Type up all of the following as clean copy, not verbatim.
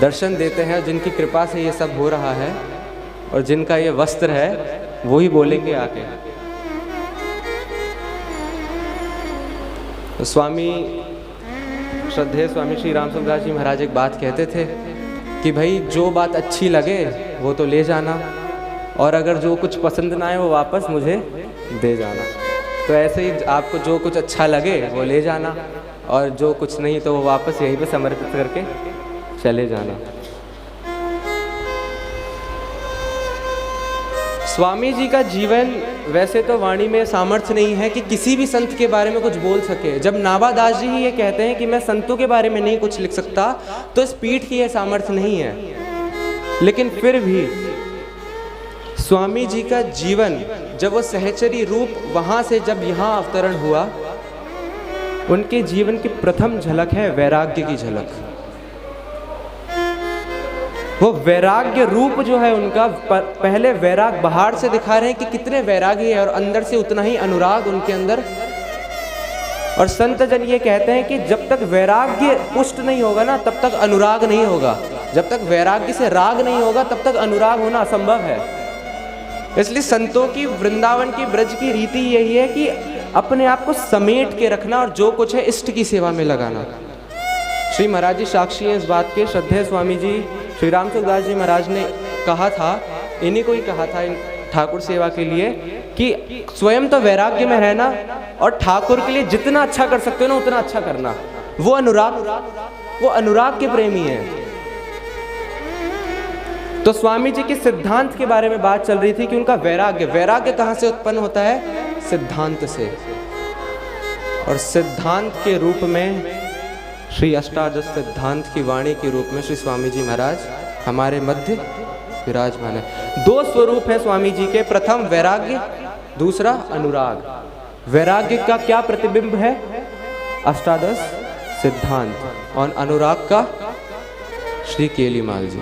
दर्शन देते हैं, जिनकी कृपा से ये सब हो रहा है और जिनका ये वस्त्र है वो ही बोलेंगे आके। तो स्वामी श्रद्धेय स्वामी श्री रामचंद्र दास जी महाराज एक बात कहते थे कि भाई जो बात अच्छी लगे वो तो ले जाना, और अगर जो कुछ पसंद ना आए वो वापस मुझे दे जाना। तो ऐसे ही आपको जो कुछ अच्छा लगे वो ले जाना, और जो कुछ नहीं तो वो वापस यहीं पे समर्पित करके चले जाना। स्वामी जी का जीवन, वैसे तो वाणी में सामर्थ्य नहीं है कि किसी भी संत के बारे में कुछ बोल सके। जब नाभादास जी ही ये कहते हैं कि मैं संतों के बारे में नहीं कुछ लिख सकता, तो इस पीठ की यह सामर्थ्य नहीं है। लेकिन फिर भी स्वामी जी का जीवन, जब वो सहचरी रूप वहाँ से जब यहाँ अवतरण हुआ, उनके जीवन की प्रथम झलक है वैराग्य की झलक। वो वैराग्य रूप जो है उनका, पहले वैराग बाहर से दिखा रहे हैं कि कितने वैरागी है, और अंदर से उतना ही अनुराग उनके अंदर। और संत जन ये कहते हैं कि जब तक वैराग्य पुष्ट नहीं होगा ना, तब तक अनुराग नहीं होगा। जब तक वैराग्य से राग नहीं होगा, तब तक अनुराग होना असंभव है। इसलिए संतों की, वृंदावन की, ब्रज की रीति यही है कि अपने आप को समेट के रखना और जो कुछ है इष्ट की सेवा में लगाना। श्री महाराज जी साक्षी हैं इस बात के। श्रद्धेय स्वामी जी श्री रामचंद्र दास जी महाराज ने कहा था, इन्हीं को ही कहा था ठाकुर सेवा के लिए, कि स्वयं तो वैराग्य में रहना और ठाकुर के लिए जितना अच्छा कर सकते हो ना उतना अच्छा करना। वो अनुराग के प्रेमी हैं। तो स्वामी जी के सिद्धांत के बारे में बात चल रही थी कि उनका वैराग्य कहाँ से उत्पन्न होता है? सिद्धांत से। और सिद्धांत के रूप में श्री अष्टादश सिद्धांत की वाणी के रूप में श्री स्वामी जी महाराज हमारे मध्य विराजमान है। दो स्वरूप है स्वामी जी के, प्रथम वैराग्य, दूसरा अनुराग। वैराग्य का क्या प्रतिबिंब है? अष्टादश सिद्धांत, और अनुराग का श्री केलीमाल जी।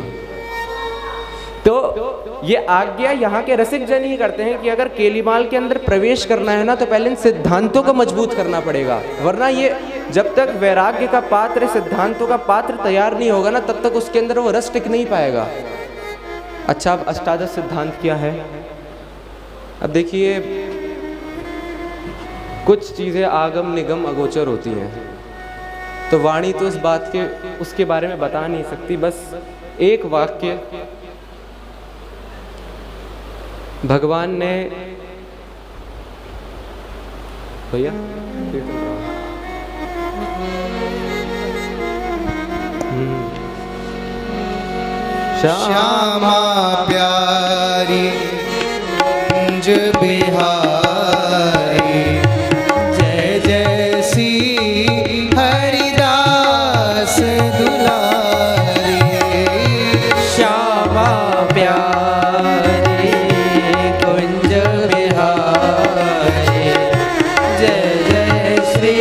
तो ये आज्ञा यहाँ के रसिक जन ही करते हैं कि अगर केलीमाल के अंदर प्रवेश करना है ना, तो पहले इन सिद्धांतों को मजबूत करना पड़ेगा, वरना ये जब तक वैराग्य का पात्र, सिद्धांतों का पात्र तैयार नहीं होगा ना, तब तक उसके अंदर वो रस टिक नहीं पाएगा। अच्छा, अब अष्टादश सिद्धांत क्या है? अब देखिए, कुछ चीज़ें आगम निगम अगोचर होती हैं, तो वाणी तो इस बात के उसके बारे में बता नहीं सकती। बस एक वाक्य भगवान ने, भैया श्यामा प्यारी कुंज बिहारी, जय जय श्री हरिदास दुलारी। श्यामा प्यारी कुंज बिहारी, जय जय श्री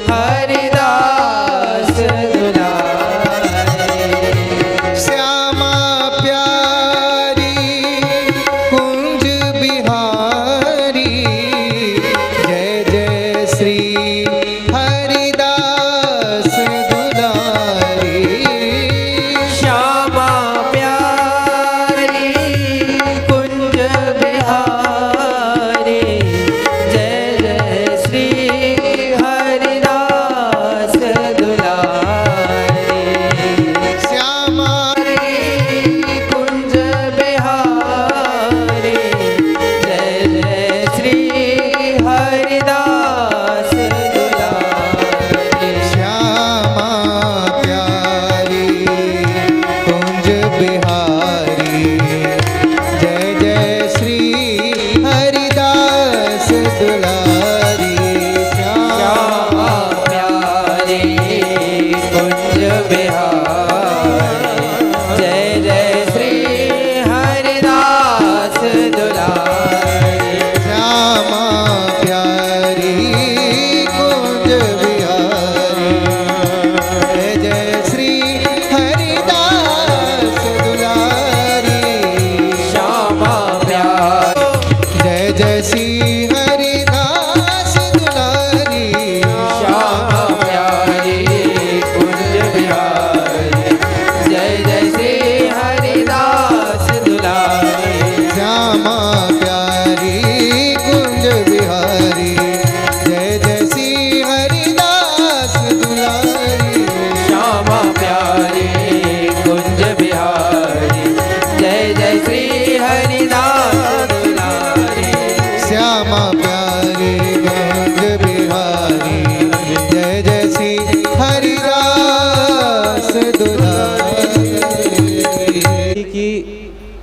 हरिदास दुलारी। श्यामा प्यारी कुंज बिहारी,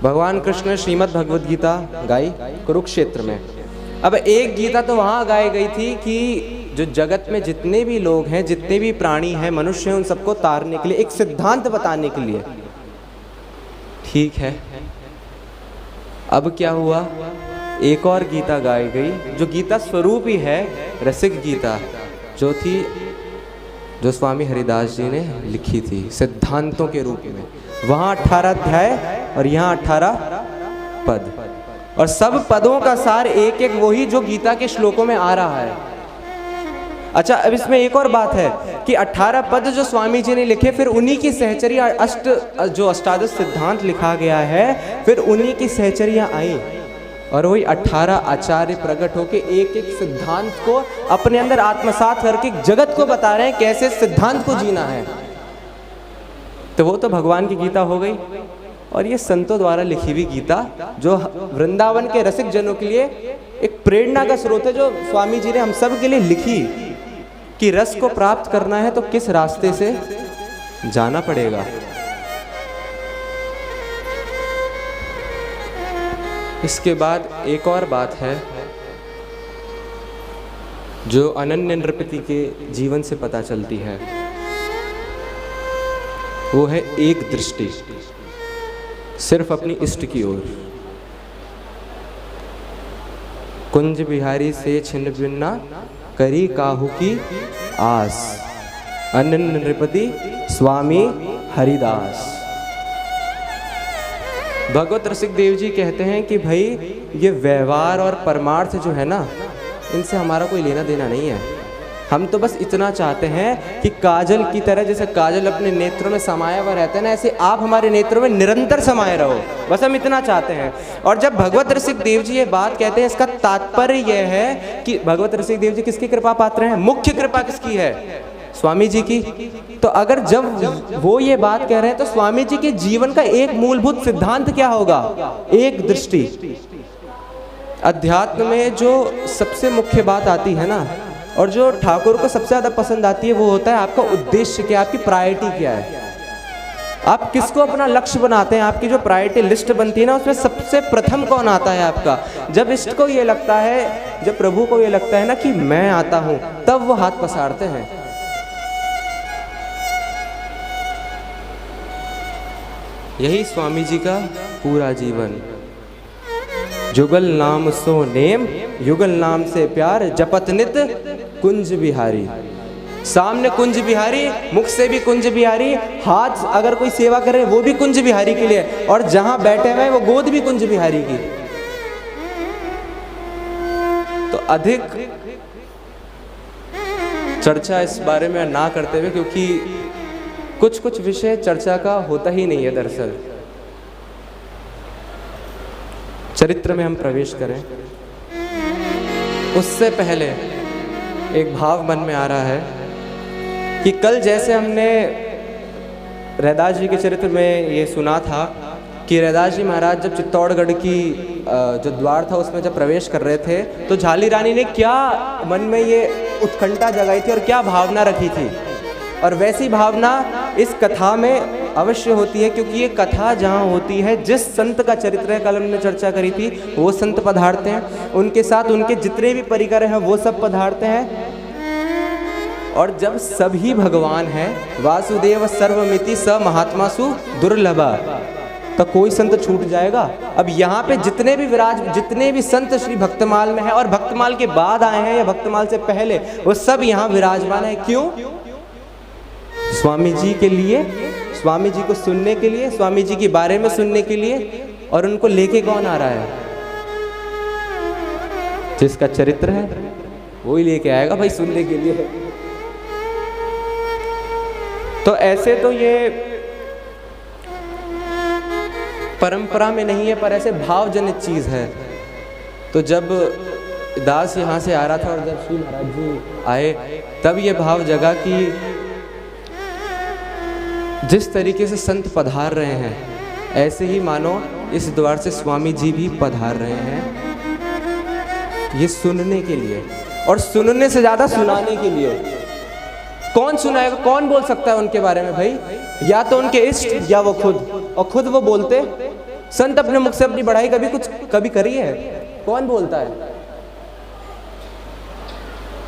भगवान कृष्ण ने श्रीमद् भगवद गीता गाई कुरुक्षेत्र में। अब एक गीता तो वहाँ गाई गई थी कि जो जगत में जितने भी लोग हैं, जितने भी प्राणी हैं, मनुष्य हैं, उन सबको तारने के लिए, एक सिद्धांत बताने के लिए। ठीक है, अब क्या हुआ, एक और गीता गाई गई जो गीता स्वरूप ही है, रसिक गीता, जो थी जो स्वामी हरिदास जी ने लिखी थी सिद्धांतों के रूप में। वहाँ 18 अध्याय और यहाँ 18 पद, और सब पदों का सार एक एक वही जो गीता के श्लोकों में आ रहा है। अच्छा, अब इसमें एक और बात है कि 18 पद जो स्वामी जी ने लिखे, फिर उन्हीं की सहचर्या जो अष्टादश सिद्धांत लिखा गया है, फिर उन्हीं की सहचर्या आई और वही 18 आचार्य प्रकट होके एक एक सिद्धांत को अपने अंदर आत्मसात करके जगत को बता रहे हैं कैसे सिद्धांत को जीना है। तो वो तो भगवान की गीता हो गई, और ये संतों द्वारा लिखी हुई गीता जो वृंदावन के रसिक जनों के लिए एक प्रेरणा का स्रोत है, जो स्वामी जी ने हम सब के लिए लिखी कि रस को प्राप्त करना है तो किस रास्ते से जाना पड़ेगा। इसके बाद एक और बात है जो अनन्य नृपति के जीवन से पता चलती है, वो है एक दृष्टि सिर्फ अपनी इष्ट की ओर। कुंज बिहारी से छिन्न भिन्ना करी काहू की आस, अनन्य नृपति स्वामी हरिदास। भगवत रसिक देव जी कहते हैं कि भाई ये व्यवहार और परमार्थ जो है ना, इनसे हमारा कोई लेना देना नहीं है। हम तो बस इतना चाहते हैं कि काजल की तरह, जैसे काजल अपने नेत्रों में समाया हुआ रहता है ना, ऐसे आप हमारे नेत्रों में निरंतर समाये रहो, बस हम इतना चाहते हैं। और जब भगवत रसिक देव जी ये बात कहते हैं, इसका तात्पर्य यह है कि भगवत रसिक देव जी किसकी कृपा पात्र हैं? मुख्य कृपा किसकी है? स्वामी जी की। तो अगर जब वो ये बात कह रहे हैं तो स्वामी जी के जीवन का एक मूलभूत सिद्धांत क्या होगा? एक दृष्टि। अध्यात्म में जो सबसे मुख्य बात आती है ना, और जो ठाकुर को सबसे ज़्यादा पसंद आती है, वो होता है आपका उद्देश्य क्या, आपकी प्रायोरिटी क्या है, आप किसको अपना लक्ष्य बनाते हैं। आपकी जो प्रायोरिटी लिस्ट बनती है ना, उसमें सबसे प्रथम कौन आता है आपका? जब इष्ट को ये लगता है, जब प्रभु को ये लगता है ना कि मैं आता हूँ, तब वो हाथ पसारते हैं। यही स्वामी जी का पूरा जीवन। जुगल नाम सो नेम, युगल नाम से प्यार, जपत नित कुंज बिहारी। सामने कुंज बिहारी, मुख से भी कुंज बिहारी, हाथ अगर कोई सेवा करे वो भी कुंज बिहारी के लिए, और जहां बैठे हुए वो गोद भी कुंज बिहारी की। तो अधिक चर्चा इस बारे में ना करते हुए, क्योंकि कुछ कुछ विषय चर्चा का होता ही नहीं है। दरअसल चरित्र में हम प्रवेश करें उससे पहले एक भाव मन में आ रहा है कि कल जैसे हमने रैदास जी के चरित्र में ये सुना था कि रैदास जी महाराज जब चित्तौड़गढ़ की जो द्वार था उसमें जब प्रवेश कर रहे थे, तो झाली रानी ने क्या मन में ये उत्कंठा जगाई थी और क्या भावना रखी थी। और वैसी भावना इस कथा में अवश्य होती है, क्योंकि ये कथा जहाँ होती है, जिस संत का चरित्र कल हमने चर्चा करी थी, वो संत पधारते हैं, उनके साथ उनके जितने भी परिकर हैं वो सब पधारते हैं। और जब सभी भगवान हैं, वासुदेव सर्वमिति स महात्मासु दुर्लभा, तो कोई संत छूट जाएगा? अब यहाँ पे जितने भी संत श्री भक्तमाल में हैं और भक्तमाल के बाद आए हैं या भक्तमाल से पहले, वो सब यहाँ विराजमान है। क्यों? स्वामी जी के लिए, स्वामी जी को सुनने के लिए, स्वामी जी के बारे में सुनने के लिए। और उनको लेके कौन आ रहा है? जिसका चरित्र है वो ही लेके आएगा भाई सुनने के लिए। तो ऐसे तो ये परंपरा में नहीं है, पर ऐसे भावजनित चीज है। तो जब दास यहाँ से आ रहा था और जब श्री महाराज जी आए, तब ये भाव जगा कि जिस तरीके से संत पधार रहे हैं, ऐसे ही मानो इस द्वार से स्वामी जी भी पधार रहे हैं, ये सुनने के लिए, और सुनने से ज्यादा सुनाने के लिए। कौन सुनाएगा? कौन बोल सकता है उनके बारे में भाई? या तो उनके इष्ट या वो खुद, और खुद वो बोलते संत अपने मुख से अपनी बढ़ाई कभी करी है? कौन बोलता है?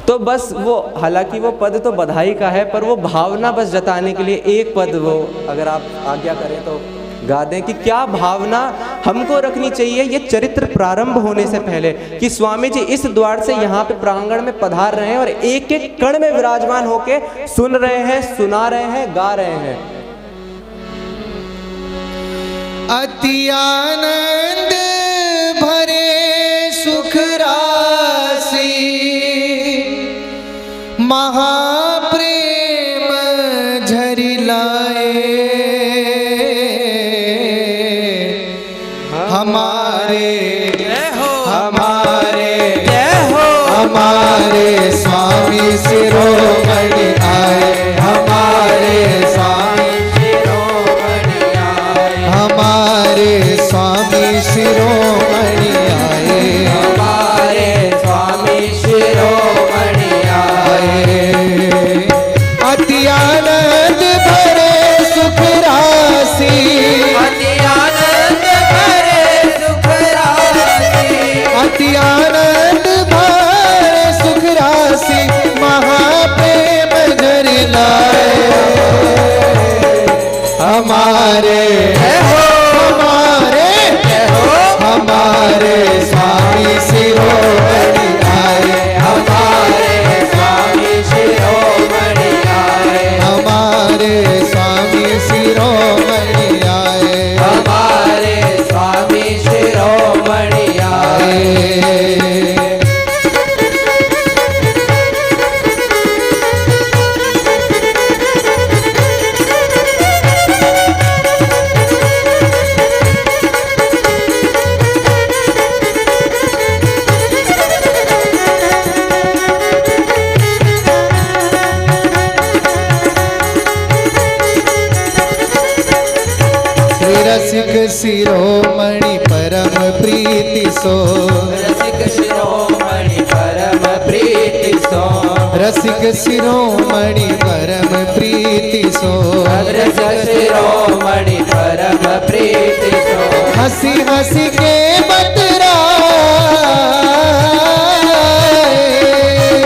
तो बस वो, हालांकि वो पद तो बधाई का है, पर वो भावना बस जताने के लिए एक पद वो अगर आप आज्ञा करें तो गा दें कि क्या भावना हमको रखनी चाहिए ये चरित्र प्रारंभ होने से पहले, कि स्वामी जी इस द्वार से यहाँ पे प्रांगण में पधार रहे हैं और एक एक कण में विराजमान होके सुन रहे हैं, सुना रहे हैं, गा रहे हैं। अति आनंद भरे सुख राशि, महाप्रेम झरि लाए, हमारे हमारे स्वामी शिरोमणि आए, हमारे स्वामी शिरोमणि आए, हमारे स्वामी शिरोमणि आए, हमारे स्वामी शिरोमणि आए। अति आनंद भरे सुख राशि, अति आनंद भरे सुख राशि, अति आनंद भरे सुख राशि, महाप्रेम झरि लाए, हमारे हमारे स्वामी शिरोमणि आए, हमारे स्वामी शिरोमणि आए, हमारे स्वामी शिरोमणि आए, हमारे स्वामी शिरोमणि आए। रसिक शिरोमणि परम प्रीति सो, रसिक शिरोमणि परम प्रीति सो, रसिक शिरोमणि परम प्रीति सो, रसिक शिरोमणि परम प्रीति सो, हंसी हंसी के बतराए,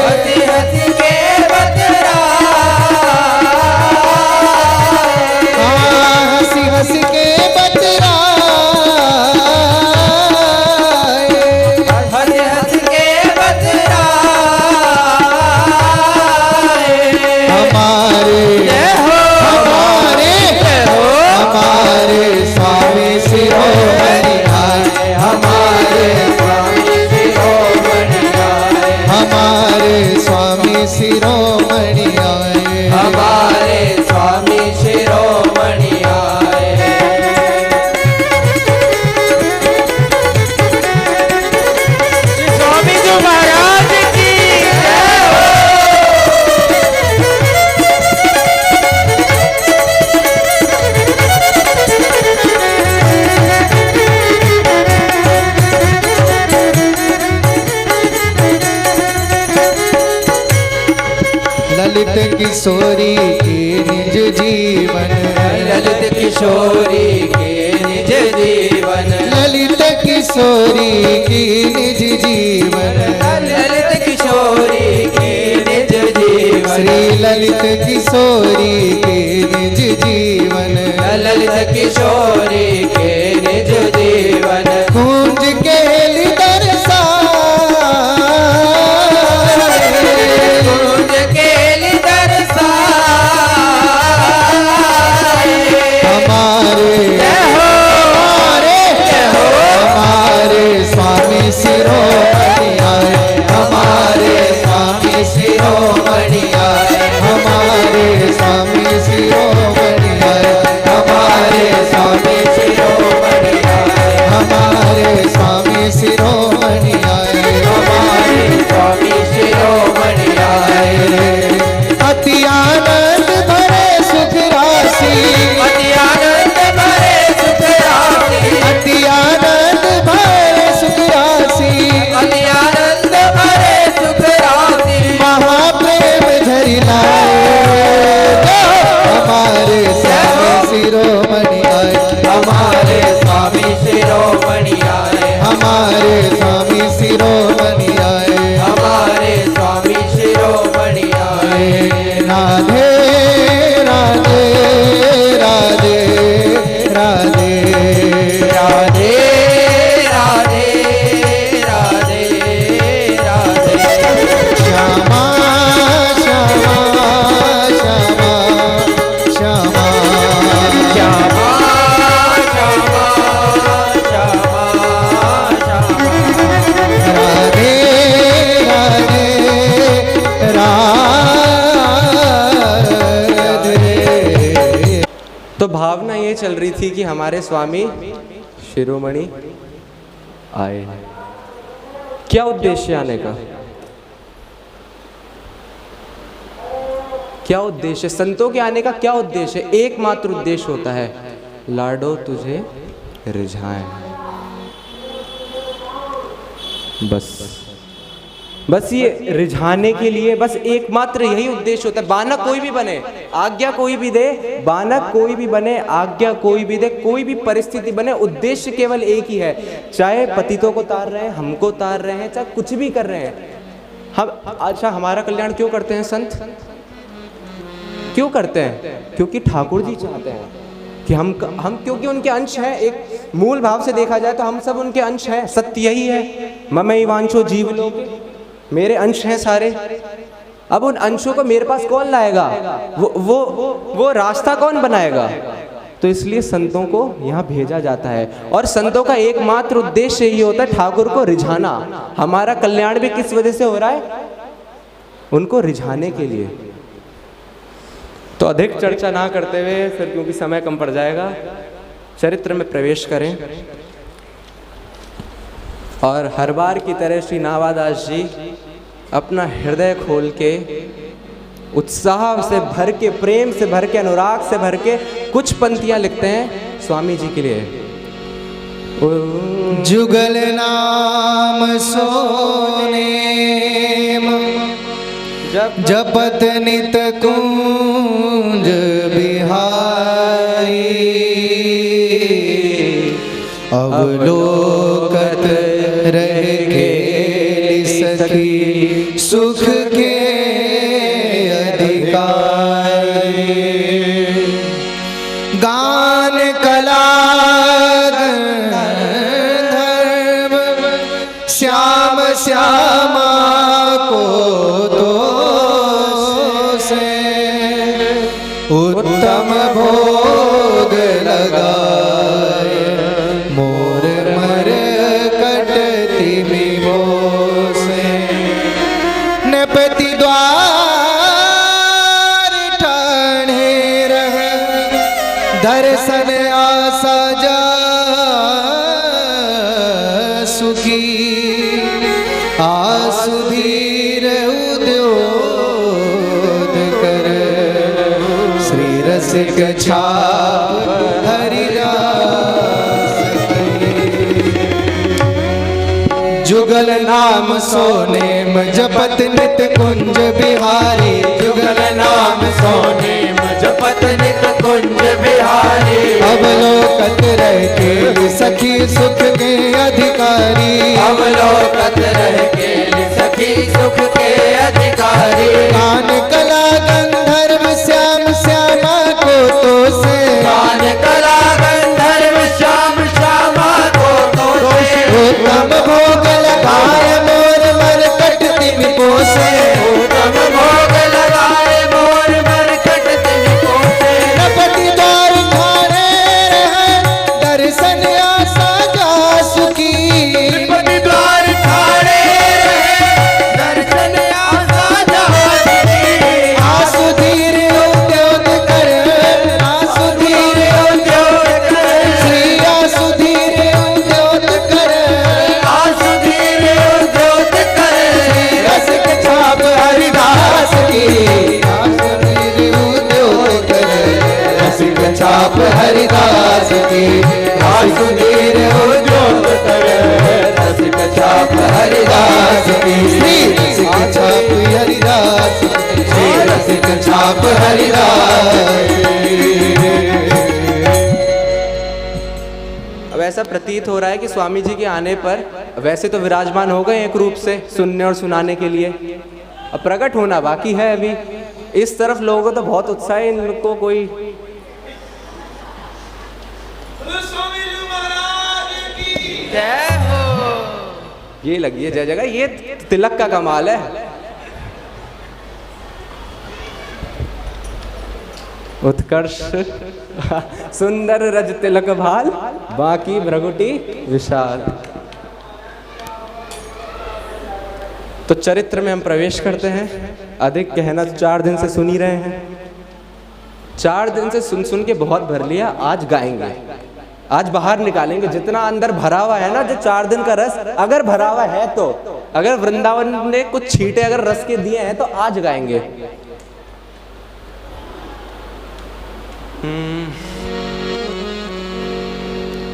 हंसी हंसी के बतराए, हंसी हंसी के शिरोमणि आए, हमारे स्वामी शिरोमणि आए। स्वामी जी महाराज की ललित किशोरी के निज जीवन, ललित किशोरी के निज जीवन, ललित किशोरी की निज जीवन, ललित किशोरी के निज जीवन, श्री ललित किशोरी के निज जीवन, ललित किशोरी के निज जीवन, कुंज के शिरोमणि आए, हमारे स्वामी शिरोमणि आए, हमारे स्वामी शिरोमणि आए, हमारे स्वामी शिरोमणि आए, हमारे स्वामी शिरोमणि आए, हमारे स्वामी शिरोमणि आए। अति आनंद भरे सुख राशि, अति आनंद भरे सुख राशि, अति आनंद भरे सुख राशि, अति आनंद भरे सुख राशि, महाप्रेम झरि लाए, हमारे स्वामी शिरोमणि आए, हमारे स्वामी हमारे स्वामी शिरोमणि आए, हमारे स्वामी शिरोमणि आए। राधे राधे राधे राधे राधे राधे राधे राधे। श्यामा श्यामा श्यामा श्यामा श्यामा श्यामा श्यामा श्यामा। राधे राधे राधे। तो भावना ये चल रही थी कि हमारे स्वामी शिरोमणि आए हैं। क्या उद्देश्य आने का? क्या उद्देश्य? संतों के आने का क्या उद्देश्य? एकमात्र उद्देश्य होता है, लाडो तुझे रिझाएं। बस ये रिझाने के लिए बस एकमात्र यही उद्देश्य होता है। बानक कोई भी बने, आज्ञा कोई भी दे, बानक कोई भी बने, आज्ञा कोई भी दे, कोई भी परिस्थिति बने, उद्देश्य केवल एक ही है। चाहे पतितों को तार रहे हैं, हमको तार रहे हैं, चाहे कुछ भी कर रहे हैं, हम अच्छा हमारा कल्याण क्यों करते हैं संत? क्यों करते हैं? क्योंकि ठाकुर जी चाहते हैं कि हम क्योंकि उनके अंश हैं। एक मूल भाव से देखा जाए तो हम सब उनके अंश हैं। सत्य यही है, ममैवांशो जीवलोके, मेरे अंश हैं सारे। अब उन अंशों को मेरे पास कौन लाएगा? वो रास्ता कौन बनाएगा? तो इसलिए संतों को यहाँ भेजा जाता है। और संतों का एकमात्र उद्देश्य यही होता है, ठाकुर को रिझाना। हमारा कल्याण भी किस वजह से हो रहा है? उनको रिझाने के लिए। तो अधिक चर्चा ना करते हुए, फिर क्योंकि समय कम पड़ जाएगा, चरित्र में प्रवेश करें। और हर बार की तरह श्री नावादास जी अपना हृदय खोल के, उत्साह से भर के, प्रेम से भर के, अनुराग से भर के कुछ पंक्तियां लिखते हैं स्वामी जी के लिए। जुगल नाम सोनेम जपत नित कुंज बिहारी, अवलोकत रह खेल सखी सुख के अधिकारी, गान कला धर्म श्याम श्यामा को तो से उत्तम भोग लगाए, मोर मर कटती विभो से, नपति द्वार ठाणे रह दर्शन आसा जा सुखी, आसुधीर उद्योत कर श्री रसिक छाप हरिदास। जुगल नाम सोनेम जपत नित कुंज बिहारी, जुगल नाम सोनेम जपत नित कुंज बिहारी, अवलोकत रह के सखी सुख के अधिकारी, अवलोकत रह के सखी सुख के अधिकारी, गान कला गंधर्व श्याम श्यामा को तो से, गान कला गंधर्व श्याम श्यामा को तो से, उत्तम भोग लगाए मोर मर कटती विभो से, उत्तम भोग लगाए मोर मर कटती विभो से, नपति द्वार ठाणे रह दर्शन आसा जा सुखी, नपति द्वार ठाणे रह दर्शन आसा जा सुखी, आसुधीर उद्योग कर, आसुधीर उद्योग कर, श्री आसुधीर उद्योग कर, आसुधीर उद्योग कर, रसिक छाप हरिदास की, आसुधीर उद्योग कर, रसिक छाप हरिदास की, आसुधीर उद्योग कर, रसिक छाप हरिदास की, श्री रसिक छाप हरिदास की, श्री रसिक छाप हरिदास। अब ऐसा प्रतीत हो रहा है कि स्वामी जी के आने पर वैसे तो विराजमान हो गए एक रूप से सुनने और सुनाने के लिए, अब प्रकट होना बाकी है अभी। इस तरफ लोगों को तो बहुत उत्साह है, इनको कोई ये लगी है जय जगह, ये तिलक का कमाल है। उत्कर्ष सुंदर रज तिलक भाल, बाकी भ्रगुटी विशाल। तो चरित्र में हम प्रवेश करते हैं। अधिक कहना 4 दिन से सुन ही रहे हैं, 4 दिन से सुन सुन के बहुत भर लिया। आज गाएंगे, आज बाहर निकालेंगे जितना अंदर भरा हुआ है ना, जो 4 दिन का रस अगर भरा हुआ है तो, अगर वृंदावन ने कुछ छींटे अगर रस के दिए हैं तो आज गाएंगे।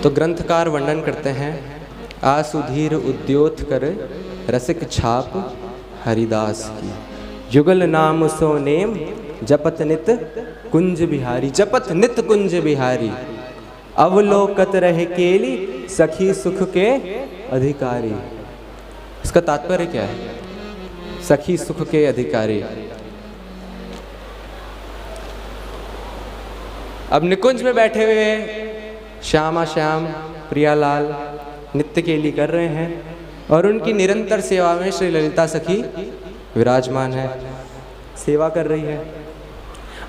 तो ग्रंथकार वर्णन करते हैं, आसुधीर उद्योत कर रसिक छाप हरिदास की, युगल नाम सो नेम जपत नित कुंज बिहारी। जपत नित कुंज बिहारी, अवलोकत रहे केली सखी सुख के अधिकारी। इसका तात्पर्य क्या है? सखी सुख के अधिकारी। अब निकुंज में बैठे हुए श्यामा श्याम प्रियालाल नित्य केली कर रहे हैं और उनकी निरंतर सेवा में श्री ललिता सखी विराजमान है, सेवा कर रही है।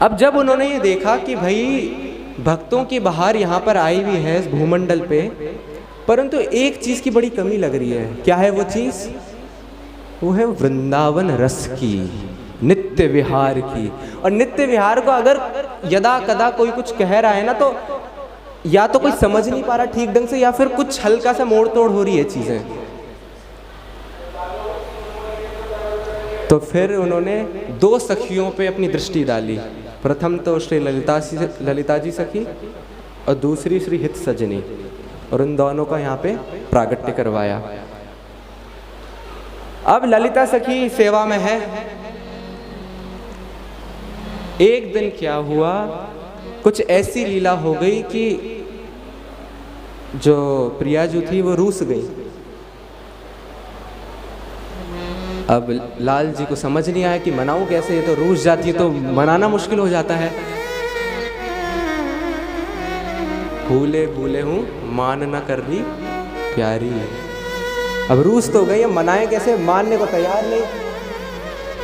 अब जब उन्होंने ये देखा कि भाई भक्तों की बहार यहाँ पर आई हुई है इस भूमंडल पे, परंतु एक चीज की बड़ी कमी लग रही है। क्या है वो चीज? वो है वृंदावन रस की, नित्य विहार की। और नित्य विहार को अगर यदा कदा कोई कुछ कह रहा है ना, तो या तो कोई समझ नहीं पा रहा ठीक ढंग से, या फिर कुछ हल्का सा मोड़ तोड़ हो रही है चीजें। तो फिर उन्होंने 2 सखियों पे अपनी दृष्टि डाली। प्रथम तो श्री ललिता जी सखी और दूसरी श्री हित सजनी, और उन दोनों का यहाँ पे प्रागट्य करवाया। अब ललिता सखी सेवा में है। एक दिन क्या हुआ, कुछ ऐसी लीला हो गई कि जो प्रिया जो थी वो रूस गई। अब लाल जी को समझ नहीं आया कि मनाऊं कैसे, ये तो रूस जाती है तो मनाना मुश्किल हो जाता है। भूले भूले हूँ मान न कर ली प्यारी। अब रूस तो गई, अब मनाए कैसे, मानने को तैयार नहीं।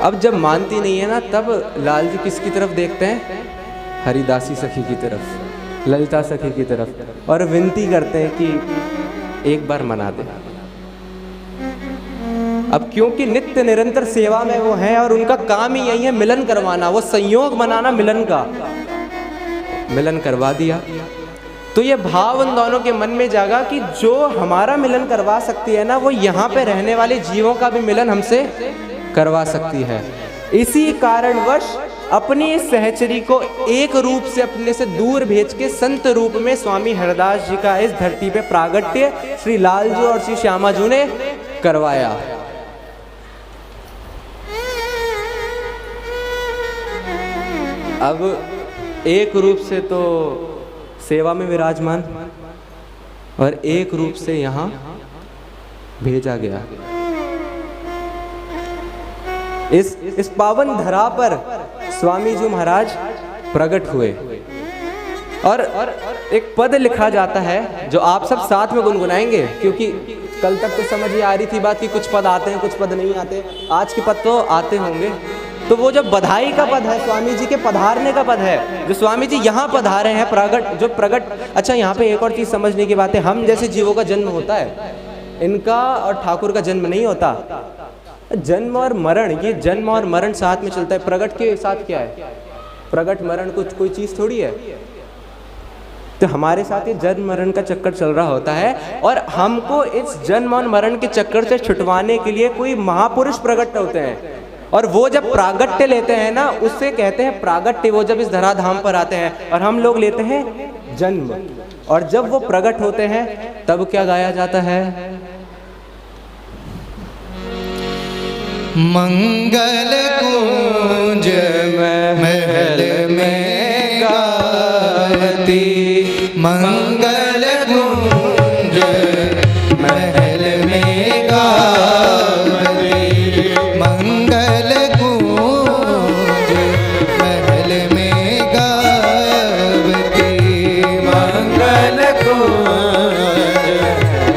अब जब मानती नहीं है ना, तब लाल जी किसकी तरफ देखते हैं? हरिदासी सखी की तरफ, ललिता सखी की तरफ, और विनती करते हैं कि एक बार मना दे। अब क्योंकि नित्य निरंतर सेवा में वो हैं और उनका काम ही यही है मिलन करवाना, वो संयोग बनाना मिलन का, मिलन करवा दिया। तो ये भाव उन दोनों के मन में जागा कि जो हमारा मिलन करवा सकती है ना, वो यहाँ पे रहने वाले जीवों का भी मिलन हमसे करवा सकती है। इसी कारणवश अपनी इस सहचरी को एक रूप से अपने से दूर भेज के संत रूप में स्वामी हरदास जी का इस धरती पे प्रागट्य श्री लालजू और श्री श्यामाजू ने करवाया। अब एक रूप से तो सेवा में विराजमान और एक रूप से यहाँ भेजा गया। इस पावन धरा पर स्वामी जी महाराज प्रकट हुए और एक पद लिखा जाता है जो आप सब साथ में गुनगुनाएंगे, क्योंकि कल तक तो समझ ही आ रही थी बात कि कुछ पद आते हैं कुछ पद नहीं आते। आज के पद तो आते होंगे। तो वो जो बधाई का पद है, स्वामी जी के पधारने का पद है, जो स्वामी जी यहाँ पधारे हैं, प्रगट जो प्रगट। अच्छा, यहाँ पे एक और चीज समझने की बात है, हम जैसे जीवों का जन्म होता है, इनका और ठाकुर का जन्म नहीं होता। जन्म और मरण, ये जन्म और मरण साथ में चलता है। प्रगट के साथ क्या है? प्रगट मरण कुछ कोई चीज थोड़ी है। तो हमारे साथ ये जन्म मरण का चक्कर चल रहा होता है, और हमको इस जन्म और मरण के चक्कर से छुटवाने के लिए कोई महापुरुष प्रकट होते हैं, और वो जब प्रागट्य लेते हैं ना, उससे कहते हैं प्रागट्य। वो जब इस धराधाम पर आते हैं और हम लोग लेते हैं जन्म, और जब वो प्रकट होते हैं तब क्या गाया जाता है? मंगल कुंज महल में गाती, मंगल कुंज महल में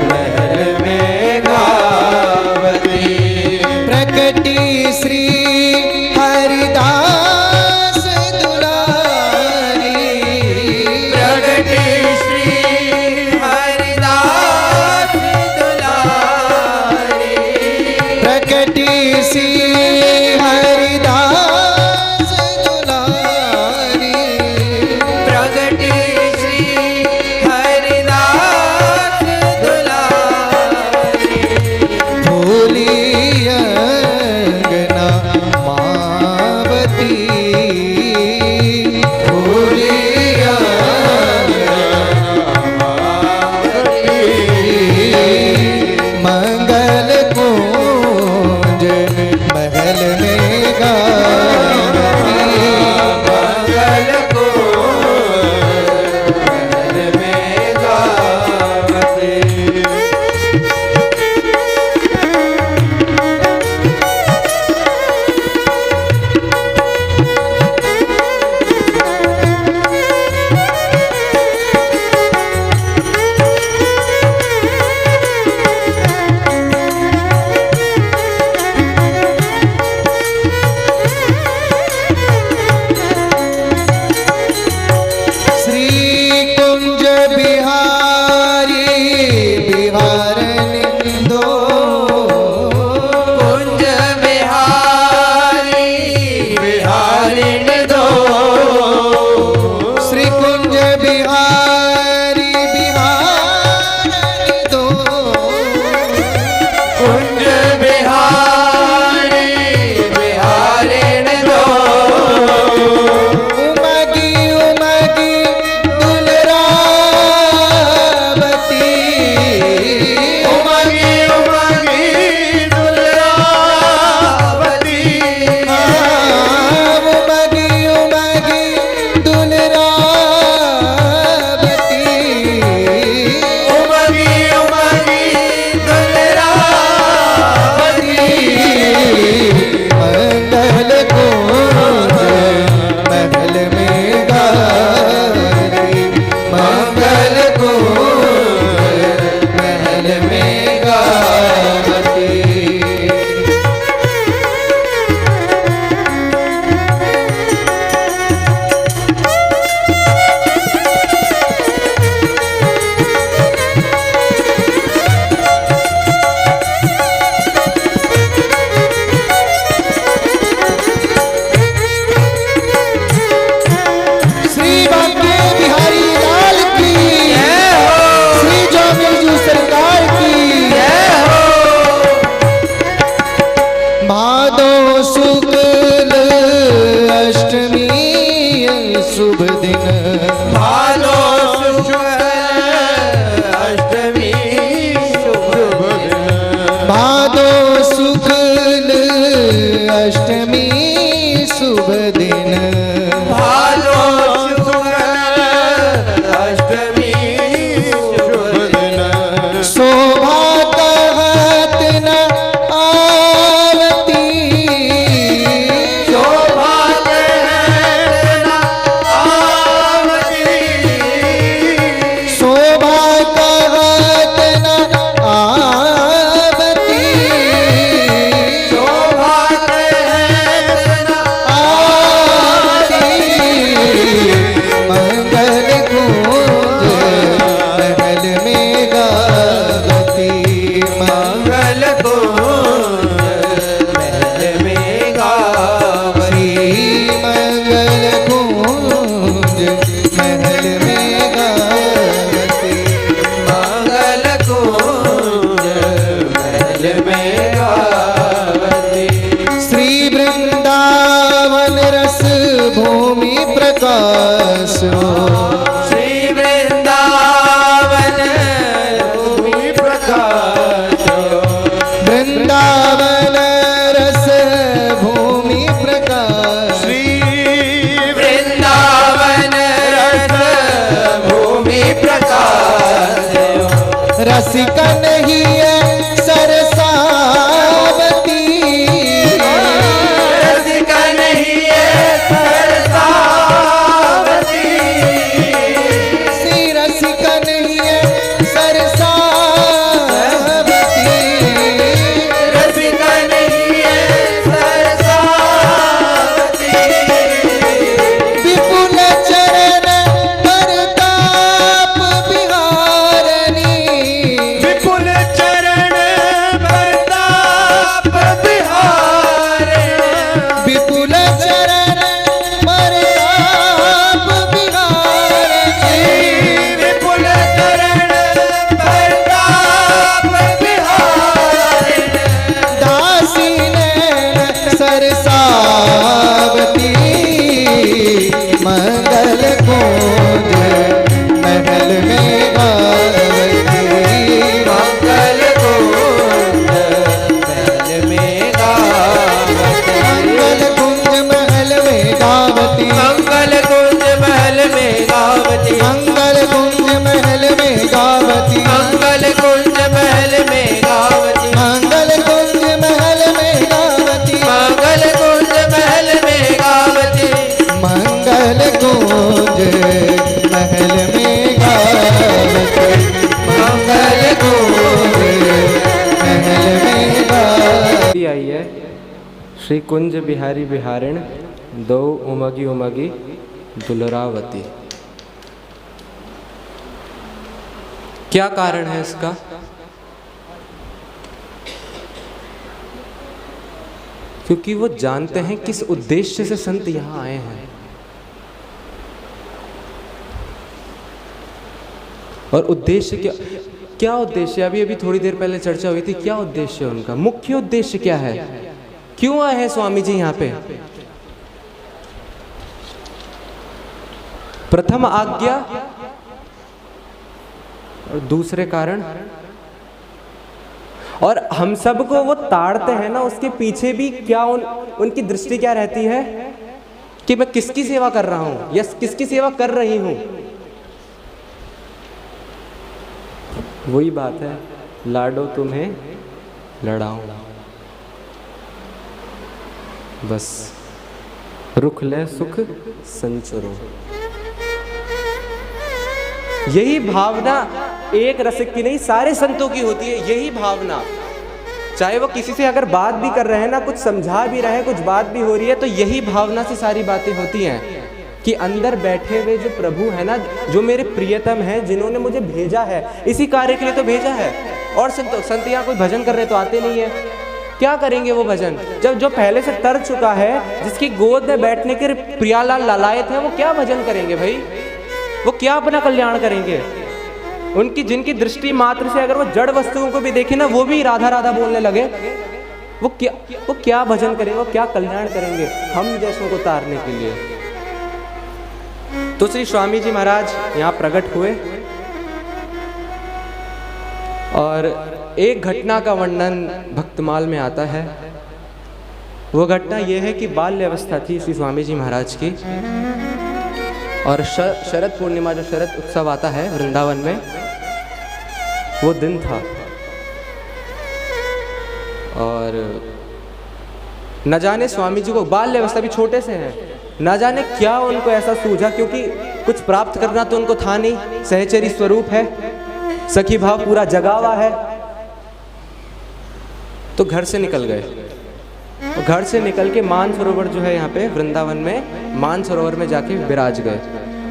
महल में गावती। प्रकटी श्री हरिदास दुलारी, प्रगति श्री हरिदास दुलारी, प्रकटी श्री हरिदास दुलारी, प्रगति श्री हरिदास दुलारी। भोली अंगना मावती, भोली मंगल कुंज महल में गावती, मंगल को महल में गावती। श्री कुंज बिहारी बिहारन दो, कुंज बिहारी बिहारिण दो, श्री कुंज बिहारी बिहारन दो, कुंज बिहारी बिहारिण दो, उमगी उमगी दुलरावती, उमगी उमगी दुलरावती, उमगी उमगी दुलरावती, उमगी उमगी दुलरावती। मंगल कुंज महल में गावती, मंगल कुंज महल में गावती। श्री बांके बिहारी लाल की, श्री जोमिजू सरकार की, भादो शुक्ल अष्टमी शुभ दिन, भादो शुक्ल अष्टमी शुभ दिन, भादो शुक्ल अष्टमी शुभ दिन, भादो शुक्ल अष्टमी शुभ दिन, शोभा कहत न आवती, शोभा कहत न आवती, शोभा कहत न आवती, शोभा कहत न आवती, मंगल कुंज महल में गावती, मंगल कुंज महल में गावती, मंगल कुंज महल में गावती, मंगल कुंज महल में गावती। श्री वृंदावन रस भूमि प्रकाश श्री वृंदावन भूमि प्रकाश, वृंदावन रस भूमि प्रकाश, श्री वृंदावन रस भूमि प्रकाश, रसिक नहीं है सरसावती, रसिक नहीं है सरसावती, श्री रसिक नहीं है गावती, मंगल कुंज महल में गावती, मंगल कुंज महल में गावती, मंगल कुंज महल में गावती, मंगल कुंज महल में गावती, मंगल कुंज महल में गावती। आई है श्री कुंज बिहारी बिहारिण दो उमगी उमगी दुलरावती। क्या कारण है इसका? क्योंकि वो जानते हैं किस उद्देश्य से संत यहां आए हैं, और उद्देश्य क्या उद्देश्य, अभी अभी थोड़ी देर पहले चर्चा हुई थी, क्या उद्देश्य है उनका, मुख्य उद्देश्य क्या है, क्यों आए हैं स्वामी जी यहाँ पे? प्रथम आज्ञा और दूसरे कारण, और हम सबको वो ताड़ते हैं ना, उसके पीछे भी क्या उनकी दृष्टि क्या रहती है कि मैं किसकी सेवा कर रहा हूं या किसकी सेवा कर रही हूं। वही बात है, लाडो तुम्हें लड़ाऊं, बस रुख ले सुख संचरो। यही भावना एक रसिक की नहीं, सारे संतों की होती है यही भावना। चाहे वो किसी से अगर बात भी कर रहे हैं ना, कुछ समझा भी रहे हैं, कुछ बात भी हो रही है, तो यही भावना से सारी बातें होती हैं कि अंदर बैठे हुए जो प्रभु है ना, जो मेरे प्रियतम हैं, जिन्होंने मुझे भेजा है, इसी कार्य के लिए तो भेजा है। और संत यहाँ कोई भजन कर रहे तो आते नहीं है, क्या करेंगे वो भजन? जब जो पहले से तर चुका है, जिसकी गोद में बैठने के प्रियालाल लालायत है, वो क्या भजन करेंगे भाई? वो क्या अपना कल्याण करेंगे? उनकी जिनकी दृष्टि मात्र से अगर वो जड़ वस्तुओं को भी देखे ना, वो भी राधा राधा बोलने लगे, वो क्या भजन करेंगे, वो क्या कल्याण करेंगे हम जैसों को तारने के लिए? तो श्री स्वामी जी महाराज यहाँ प्रकट हुए, और एक घटना का वर्णन भक्तमाल में आता है। वो घटना ये है कि बाल्य अवस्था थी श्री स्वामी जी महाराज की, और शरद पूर्णिमा, जो शरद उत्सव आता है वृंदावन में, वो दिन था। और न जाने स्वामी जी को, बाल्य अवस्था भी छोटे से हैं, न जाने क्या उनको ऐसा सूझा, क्योंकि कुछ प्राप्त करना तो उनको था नहीं, सहचरी स्वरूप है, सखी भाव पूरा जगावा है, तो घर से निकल गए। घर से निकल के मानसरोवर जो है यहाँ पे वृंदावन में, मानसरोवर में जाके विराज गए,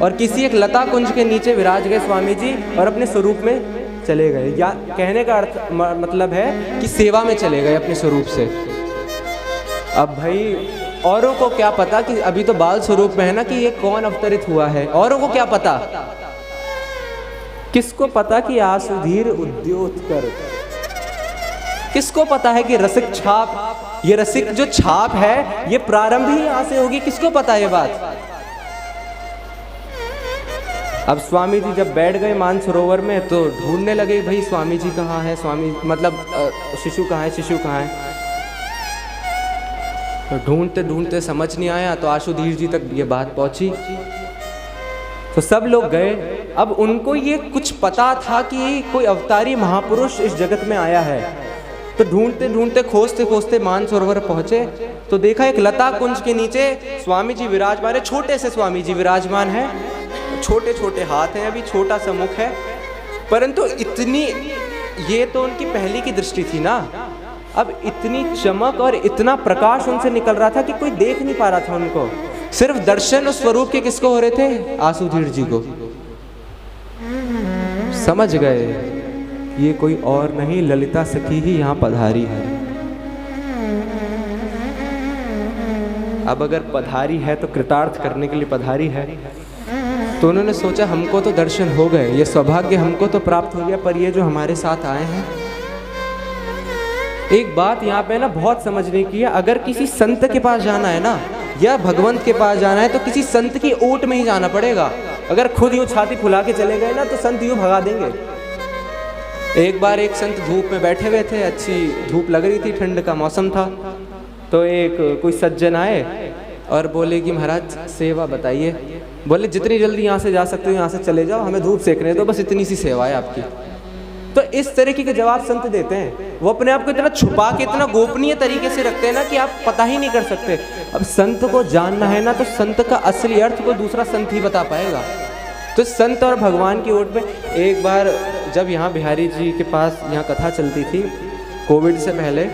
और किसी एक लता कुंज के नीचे विराज गए स्वामी जी, और अपने स्वरूप में चले गए। या कहने का अर्थ मतलब है कि सेवा में चले गए अपने स्वरूप से। अब भाई औरों को क्या पता कि अभी तो बाल स्वरूप में है ना, कि ये कौन अवतरित हुआ है, औरों को क्या पता? किसको पता कि आसुधीर उद्योत कर, किसको पता है कि रसिक छाप, ये रसिक जो छाप है ये प्रारंभ ही यहाँ से होगी, किसको पता है ये बात? अब स्वामी जी जब बैठ गए मानसरोवर में, तो ढूंढने लगे भाई स्वामी जी कहाँ है, स्वामी मतलब शिशु कहाँ है, शिशु कहाँ है। तो ढूंढते ढूंढते समझ नहीं आया, तो आशुधीर जी तक ये बात पहुंची, तो सब लोग गए। अब उनको ये कुछ पता था कि कोई अवतारी महापुरुष इस जगत में आया है, तो ढूंढते ढूंढते खोजते खोजते मानसरोवर पहुंचे, तो देखा एक लता कुंज के नीचे स्वामी जी विराजमान है, छोटे से स्वामी जी विराजमान है, छोटे छोटे हाथ हैं, अभी छोटा सा मुख है, परंतु इतनी, ये तो उनकी पहली की दृष्टि थी ना, अब इतनी चमक और इतना प्रकाश उनसे निकल रहा था कि कोई देख नहीं पा रहा था उनको। सिर्फ दर्शन उस स्वरूप के किसको हो रहे थे? आसुधीर जी को। समझ गए ये कोई और नहीं, ललिता सखी ही यहाँ पधारी है। अब अगर पधारी है तो कृतार्थ करने के लिए पधारी है, तो उन्होंने सोचा हमको तो दर्शन हो गए, ये सौभाग्य हमको तो प्राप्त हो गया, पर ये जो हमारे साथ आए हैं। एक बात यहाँ पे ना बहुत समझने की है, अगर किसी संत के पास जाना है ना, या भगवंत के पास जाना है, तो किसी संत की ओट में ही जाना पड़ेगा। अगर खुद यूँ छाती फुला के चले गए ना, तो संत यूँ भगा देंगे। एक बार एक संत धूप में बैठे हुए थे, अच्छी धूप लग रही थी, ठंड का मौसम था, तो एक कोई सज्जन आए और बोले कि महाराज सेवा बताइए। बोले जितनी जल्दी यहाँ से जा सकते हो यहाँ से चले जाओ, हमें धूप सेकने दो, बस इतनी सी सेवा है आपकी। तो इस तरीके के जवाब संत देते हैं। वो अपने आप को इतना छुपा के इतना गोपनीय तरीके से रखते हैं ना कि आप पता ही नहीं कर सकते। अब संत को जानना है ना तो संत का असली अर्थ को दूसरा संत ही बता पाएगा। तो संत और भगवान की ओट में एक बार जब यहाँ बिहारी जी के पास यहाँ कथा चलती थी कोविड से पहले,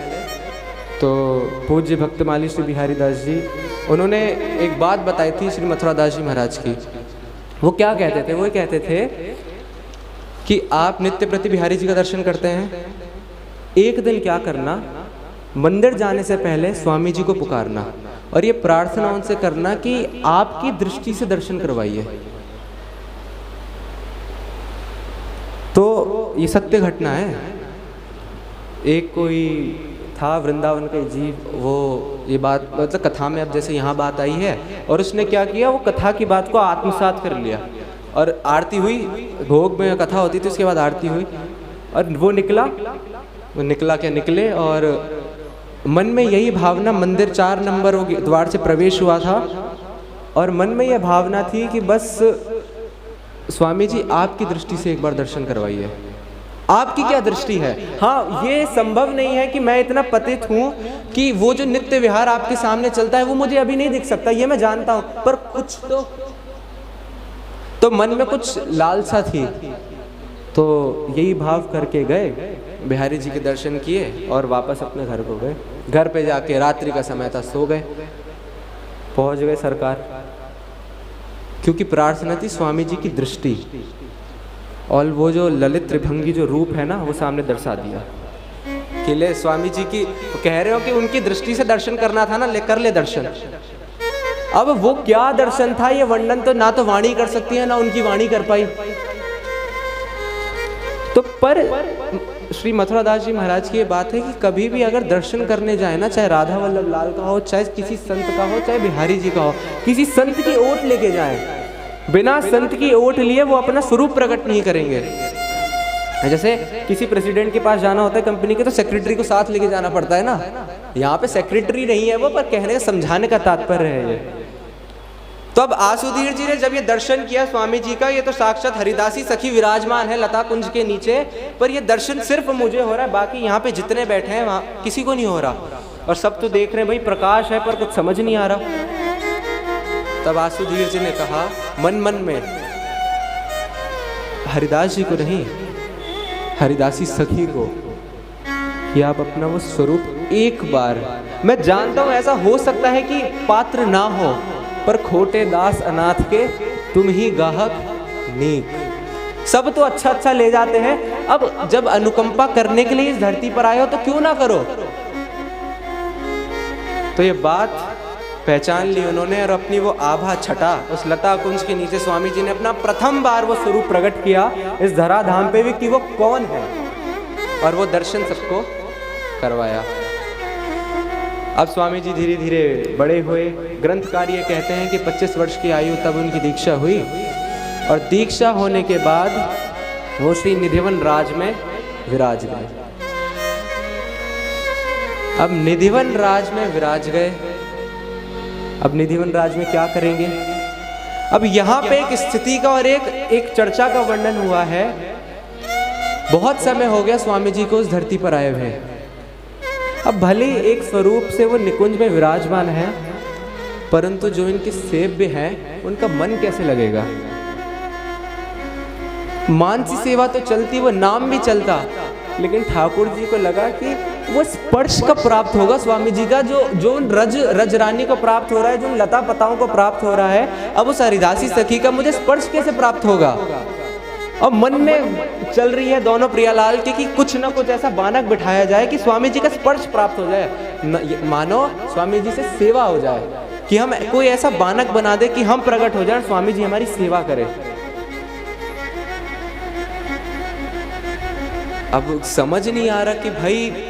तो पूज्य भक्तमाली श्री बिहारी दास जी उन्होंने एक बात बताई थी श्री मथुरा दास जी महाराज की। वो क्या कहते थे? वो कहते थे कि आप नित्य प्रति बिहारी जी का दर्शन करते हैं, एक दिन क्या करना, मंदिर जाने से पहले स्वामी जी को पुकारना और ये प्रार्थना उनसे करना कि आपकी दृष्टि से दर्शन करवाइए। तो ये सत्य घटना है। एक कोई था वृंदावन का जीव, वो ये बात मतलब कथा में अब जैसे यहाँ बात आई है, और उसने क्या किया, वो कथा की बात को आत्मसात कर लिया और आरती हुई, भोग में कथा होती थी, उसके बाद आरती हुई और वो निकला क्या निकले, और मन में यही भावना, मंदिर 4 नंबर द्वार से प्रवेश हुआ था और मन में यह भावना थी कि बस स्वामी जी आपकी दृष्टि से एक बार दर्शन करवाइए। आपकी क्या दृष्टि है? हाँ, ये संभव नहीं है कि मैं इतना पतित हूँ कि वो जो नित्य विहार आपके सामने चलता है वो मुझे अभी नहीं दिख सकता, ये मैं जानता हूँ, पर कुछ तो मन में कुछ लालसा थी। तो यही भाव करके गए, बिहारी जी के दर्शन किए और वापस अपने घर को गए। घर पे जाके रात्रि का समय था, सो गए। पहुंच गए सरकार, क्योंकि प्रार्थना थी स्वामी जी की दृष्टि, और वो जो ललित त्रिभंगी जो रूप है ना वो सामने दर्शा दिया कि ले स्वामी जी की, कह रहे हो कि उनकी दृष्टि से दर्शन करना था ना, ले कर ले दर्शन। अब वो क्या दर्शन था ये वर्णन तो ना तो वाणी कर सकती है ना उनकी वाणी कर पाई। तो पर श्री मथुरा दास जी महाराज की ये बात है कि कभी भी अगर दर्शन करने जाए ना, चाहे राधा वल्लभ लाल का हो, चाहे किसी संत का हो, चाहे बिहारी जी का हो, किसी संत की ओट लेके जाए, बिना संत की ओट लिए वो अपना स्वरूप प्रकट नहीं करेंगे। जैसे किसी प्रेसिडेंट के पास जाना होता है कंपनी के, तो सेक्रेटरी को साथ लेके जाना पड़ता है ना। यहाँ पे सेक्रेटरी नहीं है वो, पर कहने का समझाने का तात्पर्य है ये। तो अब आसुधीर जी ने जब ये दर्शन किया स्वामी जी का, ये तो साक्षात हरिदासी सखी विराजमान है लता कुंज के नीचे, पर ये दर्शन सिर्फ मुझे हो रहा है, बाकी यहाँ पे जितने बैठे हैं वहाँ किसी को नहीं हो रहा। और सब तो देख रहे हैं भाई प्रकाश है पर कुछ समझ नहीं आ रहा। तब आसुधीर जी ने कहा मन मन में, हरिदास जी को नहीं, हरिदासी सखी को, कि आप अपना वो स्वरूप एक बार, मैं जानता हूं ऐसा हो सकता है कि पात्र ना हो, पर खोटे दास अनाथ के तुम ही गाहक नीक। सब तो अच्छा अच्छा ले जाते हैं, अब जब अनुकंपा करने के लिए इस धरती पर आए हो तो क्यों ना करो। तो ये बात पहचान ली उन्होंने और अपनी वो आभा छटा उस लता कुंज के नीचे स्वामी जी ने अपना प्रथम बार वो स्वरूप प्रकट किया इस धराधाम पे भी कि वो कौन है, और वो दर्शन सबको करवाया। अब स्वामी जी धीरे धीरे बड़े हुए। ग्रंथकार ये कहते हैं कि 25 वर्ष की आयु तब उनकी दीक्षा हुई, और दीक्षा होने के बाद वो श्री निधिवन राज में विराज गए। अब निधिवन राज में विराज गए। अब निधिवन राज में क्या करेंगे? अब यहाँ पे एक स्थिति का और एक चर्चा का वर्णन हुआ है। बहुत समय हो गया स्वामी जी को उस धरती पर आए हुए। अब भले एक स्वरूप से वो निकुंज में विराजमान है, परंतु जो इनके सेव्य हैं उनका मन कैसे लगेगा? मानसी सेवा तो चलती, वो नाम भी चलता, लेकिन ठाकुर जी को लगा कि वो स्पर्श का प्राप्त होगा स्वामी जी का, जो रज रानी को प्राप्त हो रहा है, जो लता पताओं को प्राप्त हो रहा है, अब उस हरिदासी सखी का मुझे स्पर्श कैसे प्राप्त होगा? और मन में चल रही है दोनों प्रियालाल की कि कुछ ना कुछ ऐसा बानक बिठाया जाए कि स्वामी जी का स्पर्श प्राप्त हो जाए, मानो स्वामी जी से सेवा हो जाए, कि हम कोई ऐसा बानक बना दे कि हम प्रकट हो जाए, स्वामी जी हमारी सेवा करें। अब समझ नहीं आ रहा कि भाई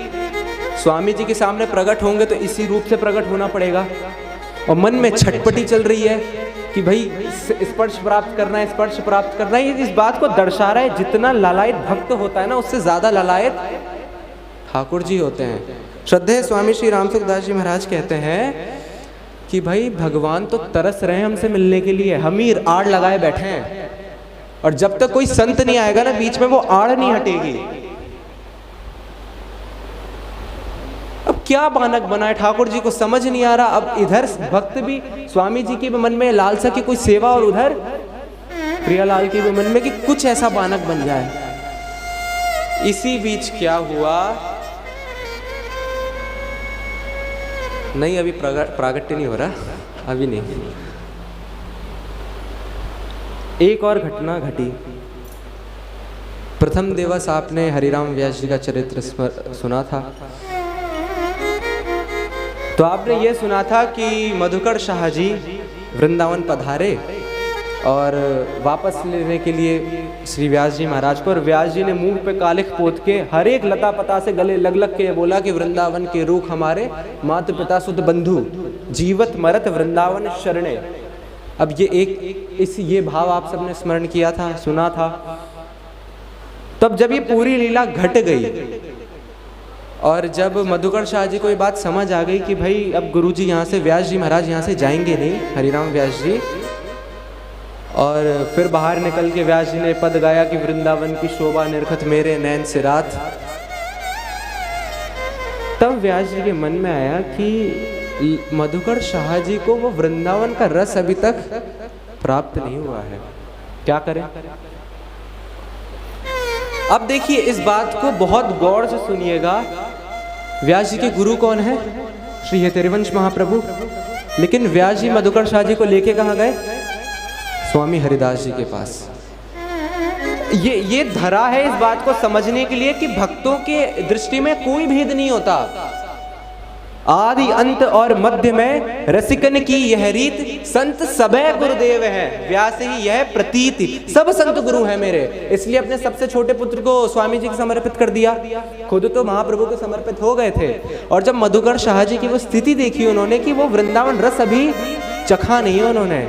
स्वामी जी के सामने प्रकट होंगे तो इसी रूप से प्रकट होना पड़ेगा, और मन में छटपटी चल रही है कि भाई स्पर्श प्राप्त करना है, स्पर्श प्राप्त करना है। इस बात को दर्शा रहा है, जितना लालायत भक्त होता है ना, उससे ज्यादा लालायत ठाकुर जी होते हैं। श्रद्धेय स्वामी श्री रामसुखदास जी महाराज कहते हैं कि भाई भगवान तो तरस रहे हैं हमसे मिलने के लिए, हम ही आड़ लगाए बैठे हैं, और जब तक कोई संत नहीं आएगा ना बीच में, वो आड़ नहीं हटेगी। अब क्या बानक बनाए ठाकुर जी को समझ नहीं आ रहा। अब इधर भक्त भी, स्वामी जी के भी मन में लालसा की कोई सेवा, और उधर प्रियालाल के भी मन में कि कुछ ऐसा बानक बन जाए। इसी बीच क्या हुआ, नहीं अभी प्रागट्य नहीं हो रहा, अभी नहीं। एक और घटना घटी। प्रथम दिवस आपने हरिराम व्यास जी का चरित्र सुना था, तो आपने ये सुना था कि मधुकर शाह जी वृंदावन पधारे और वापस लेने के लिए श्री व्यास जी महाराज को, और व्यास जी ने मुंह पे कालिख पोत के हर एक लता पता से गले लग लग के बोला कि वृंदावन के रूख हमारे, मातु पिता सुत बंधु, जीवत मरत वृंदावन शरणे। अब ये भाव आप सबने स्मरण किया था, सुना था। तब जब ये पूरी लीला घट गई और जब मधुकर शाह जी को ये बात समझ आ गई कि भाई अब गुरुजी यहाँ से, व्यास जी महाराज यहाँ से जाएंगे नहीं, हरिराम व्यास जी, और फिर बाहर निकल के व्यास जी ने पद गाया कि वृंदावन की शोभा निरखत मेरे नैन से रात। तब व्यास जी के मन में आया कि मधुकर शाह जी को वो वृंदावन का रस अभी तक प्राप्त नहीं हुआ है, क्या करें। अब देखिए इस बात को बहुत गौर से सुनिएगा। व्यास जी के गुरु कौन है? श्री हरिवंश महाप्रभु। लेकिन व्यास जी मधुकर शाह जी को लेके कहाँ गए? स्वामी हरिदास जी के पास। ये धरा है इस बात को समझने के लिए कि भक्तों के दृष्टि में कोई भेद नहीं होता। आदि अंत और मध्य में रसिकन की यह रीत, संत सबे गुरुदेव है, व्यास ही यह प्रतीति, सब संत गुरु है मेरे। इसलिए अपने सबसे छोटे पुत्र को स्वामी जी को समर्पित कर दिया, खुद तो महाप्रभु को समर्पित हो गए थे। और जब मधुकर शाह जी की वो स्थिति देखी उन्होंने कि वो वृंदावन रस अभी चखा नहीं है उन्होंने,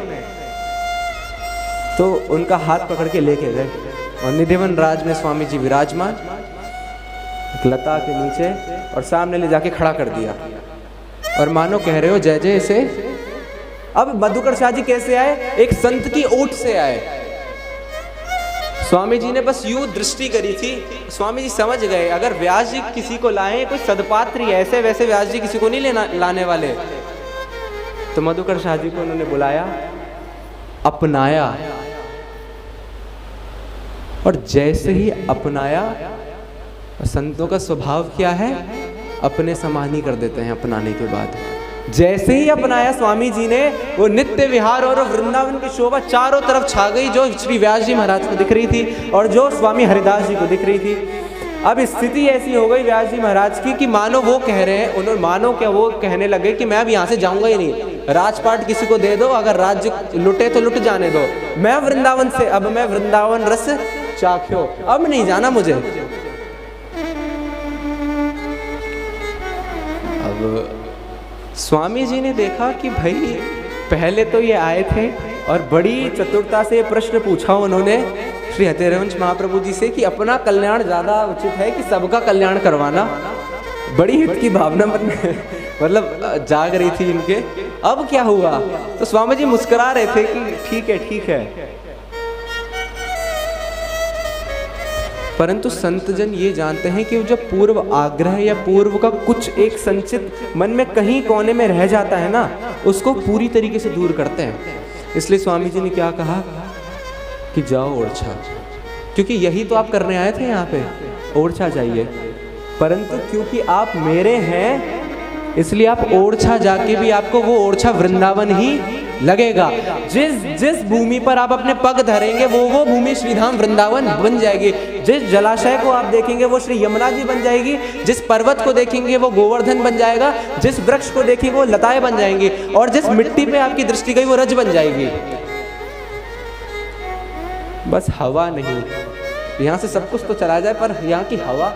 तो उनका हाथ पकड़ के लेके गए और निधिवन राज में स्वामी जी विराजमान, लता के नीचे, और सामने ले जाके खड़ा कर दिया और मानो कह रहे हो जय जय से। अब मधुकर शाह जी कैसे आए? एक संत की ओट से आए। स्वामी जी ने बस यूं दृष्टि करी थी, स्वामी जी समझ गए अगर व्यास जी किसी को लाए कोई सदपात्री, ऐसे वैसे व्यास जी किसी को नहीं लाने वाले। तो मधुकर शाह जी को उन्होंने बुलाया, अपनाया, और जैसे ही अपनाया, संतों का स्वभाव क्या है? अपने समान ही कर देते हैं अपनाने के बाद। जैसे ही अपनाया स्वामी जी ने, वो नित्य विहार और वृंदावन की शोभा चारों तरफ छा गई, जो श्री व्यास जी महाराज को दिख रही थी और जो स्वामी हरिदास जी को दिख रही थी। अब स्थिति ऐसी हो गई व्यास जी महाराज की कि मानो वो कह रहे हैं, उन्होंने मानो क्या वो कहने लगे कि मैं अब यहाँ से जाऊंगा ही नहीं, राजपाट किसी को दे दो, अगर राज्य लुटे तो लुट जाने दो, मैं वृंदावन से, अब मैं वृंदावन रस चाख्यो, अब नहीं जाना मुझे। अब स्वामी जी ने देखा कि भाई पहले तो ये आए थे और बड़ी चतुरता से प्रश्न पूछा उन्होंने श्री हरिवंश महाप्रभु जी से कि अपना कल्याण ज्यादा उचित है कि सबका कल्याण करवाना। बड़ी हित की भावना मन में मतलब जाग रही थी इनके। अब क्या हुआ? तो स्वामी जी मुस्कुरा रहे थे कि ठीक है ठीक है, परंतु संतजन ये जानते हैं कि जो पूर्व आग्रह या पूर्व का कुछ एक संचित मन में कहीं कोने में रह जाता है ना, उसको पूरी तरीके से दूर करते हैं। इसलिए स्वामी जी ने क्या कहा कि जाओ ओरछा, क्योंकि यही तो आप करने आए थे यहाँ पे, ओरछा जाइए। परंतु क्योंकि आप मेरे हैं इसलिए आप ओरछा जाके भी आपको वो ओरछा वृंदावन ही लगेगा। जिस भूमि पर आप अपने पग धरेंगे वो भूमि श्रीधाम वृंदावन बन जाएगी। जिस जलाशय को आप देखेंगे वो श्री यमुना जी बन जाएगी। जिस पर्वत को देखेंगे वो गोवर्धन बन जाएगा। जिस वृक्ष को देखेंगे वो लताएं बन जाएंगी, और जिस मिट्टी पे आपकी दृष्टि गई वो रज बन जाएगी। बस हवा नहीं, यहाँ से सब कुछ तो चला जाए पर यहाँ की हवा।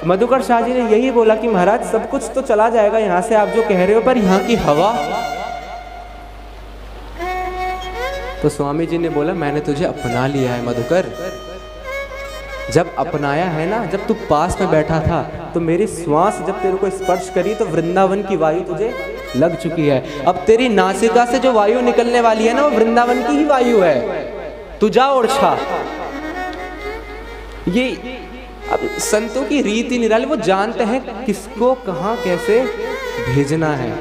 मधुकर शाह जी ने यही बोला कि महाराज सब कुछ तो चला जाएगा यहाँ से आप जो कह रहे हो, पर यहाँ की हवा। तो स्वामी जी ने बोला मैंने तुझे अपना लिया है मधुकर। जब अपनाया है ना, जब तू पास में बैठा था तो मेरी श्वास जब तेरे को स्पर्श करी तो वृंदावन की वायु तुझे लग चुकी है। अब तेरी नासिका से जो वायु निकलने वाली है ना, वो वृंदावन की ही वायु है। तू जा और छा। ये अब संतों की रीति निराली, वो जानते हैं किसको कहाँ कैसे भेजना है।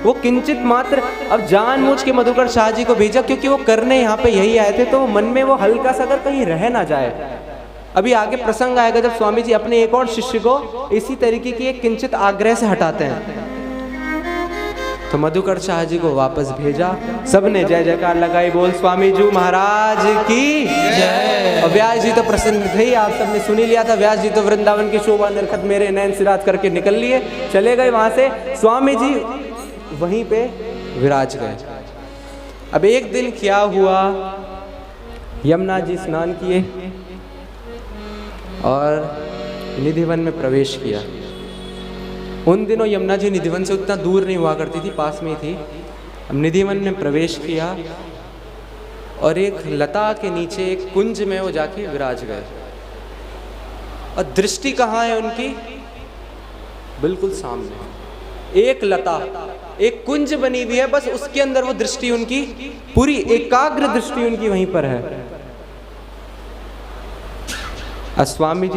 वो किंचित मात्र अब जानबूझ के मधुकर शाह जी को भेजा, क्योंकि वो करने यहाँ पे यही आए थे, तो मन में वो हल्का सा अगर कहीं रह ना जाए। अभी आगे प्रसंग आएगा जब स्वामी जी अपने एक और शिष्य को इसी तरीके की एक किंचित आग्रह से हटाते हैं, तो मधुकर शाह जी को वापस भेजा। सबने जय जयकार लगाई, बोल स्वामी जी महाराज की जय। और व्यास जी तो प्रसन्न थे ही, आप सबने सुन ही लिया था। व्यास जी तो वृंदावन की शोभा निरखत मेरे नैन सिराज करके निकल लिए, चले गए वहां से। स्वामी जी वहीं पे विराज गए। अब एक दिन क्या हुआ, यमुना जी स्नान किए और निधिवन में प्रवेश किया। उन दिनों यमुना जी निधिवन से उतना दूर नहीं हुआ करती थी, पास में ही थी। अब निधिवन में प्रवेश किया और एक लता के नीचे एक कुंज में वो जाके विराज गए। और दृष्टि कहाँ है उनकी? बिल्कुल सामने एक लता, एक कुंज बनी हुई है, बस उसके अंदर वो दृष्टि उनकी, पूरी एकाग्र दृष्टि उनकी वहीं पर है। स्वामी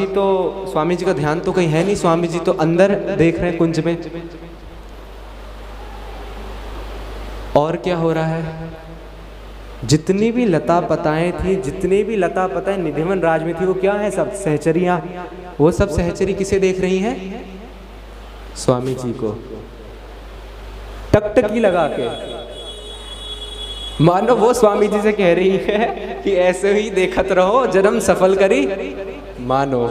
जी का ध्यान तो कहीं है नहीं, स्वामी जी तो अंदर देख रहे हैं कुंज में। और क्या हो रहा है, जितनी भी लता पताएं थी, जितनी भी लता पताएं निधिवन राज में थी, वो क्या है, सब सहचरियां। वो सब सहचरी किसे देख रही हैं? स्वामी जी को टकटकी लगा के, मानो वो स्वामी जी से कह रही है कि ऐसे ही देखत रहो, जन्म सफल करी मानो।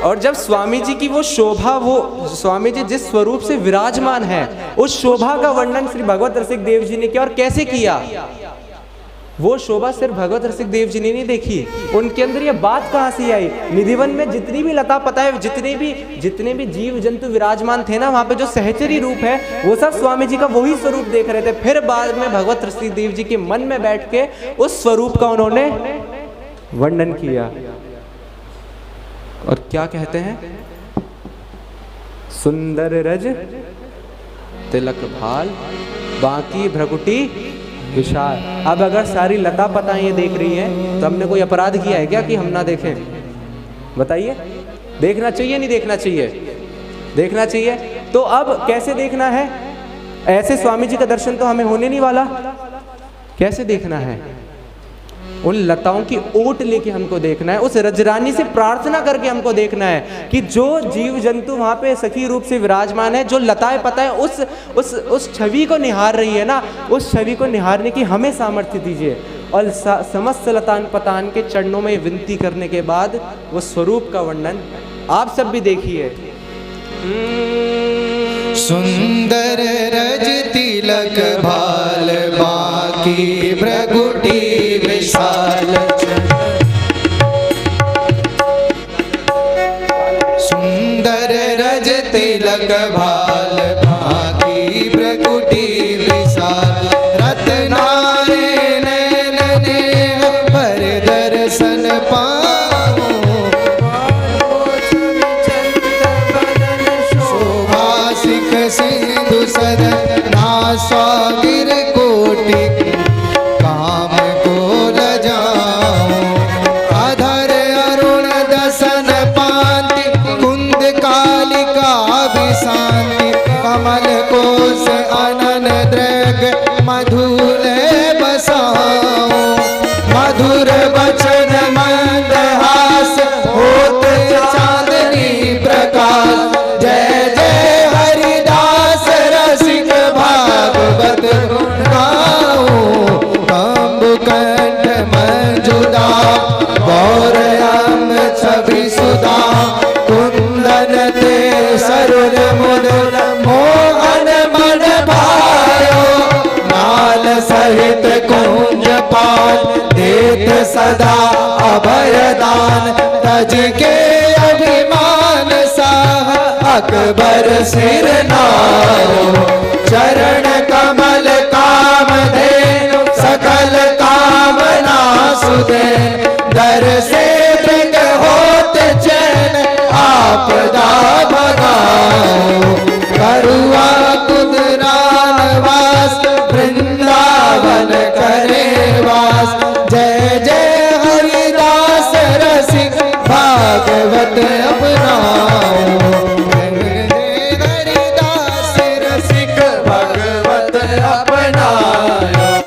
और जब स्वामी जी की वो शोभा, वो स्वामी जी जिस स्वरूप से विराजमान है, उस शोभा का वर्णन श्री भगवत रसिक देव जी ने किया। और कैसे किया? वो शोभा सिर्फ भगवत रसिक देव जी ने नहीं देखी, उनके अंदर ये बात कहाँ से आई? निधिवन में जितनी भी लता पता है, जितने भी जीव जंतु विराजमान थे ना, वहाँ पे जो सहचरी रूप है, वो सब स्वामी जी का वही स्वरूप देख रहे थे। फिर बाद में भगवत रसिक देव जी के मन में बैठ के उस स्वरूप का उन्होंने वर्णन किया। और क्या कहते हैं? सुंदर रज तिलक भाल, बाकी भ्रकुटी विशाल। अब अगर सारी लता पताएं ये देख रही हैं, तो हमने कोई अपराध किया है क्या कि हम ना देखें? बताइए, देखना चाहिए नहीं देखना चाहिए? देखना चाहिए। तो अब कैसे देखना है? ऐसे स्वामी जी का दर्शन तो हमें होने नहीं वाला। कैसे देखना है? उन लताओं की ओट लेके हमको देखना है, उस रजरानी से प्रार्थना करके हमको देखना है कि जो जीव जंतु वहाँ पे सखी रूप से विराजमान है, जो लताएं पता है उस छवि को निहार रही है ना, उस छवि को निहारने की हमें सामर्थ्य दीजिए। और समस्त लतान पतान के चरणों में विनती करने के बाद वो स्वरूप का वर्णन आप सब भी देखिए। सुंदर रज तिलक भाल, बाकी भ्रकुटी विशाल। सुंदर रज तिलक भाल, बाकी भ्रकुटी विशाल। रत्नारे नैन नेह पर दर्शन पाऊं, शोभासिक सिंधु सदन नासा गिर कोटि, काम को लजाऊं। अधर अरुण दसन पांति, कुंद कालिका विशांति। कमल कोश अनन दृग, मधुले बसाऊं। मधुर बचन मंदहास, होते चांदनी प्रकाश। जय जय हरिदास रसिक भागवत गाऊं। कंब कंठ मंजुदा, गौरयम छवि सुधा। कुंदन ते सरुल मुदुल, मोहन मन भायो। नाल सहित कुंज पाल, देत सदा अभयदान। तज के अभिमान साह, अकबर सिर नाओ। चरण कमल काम धेनु, सकल कामना सुधे। दर से मृग होत चैन, आपदा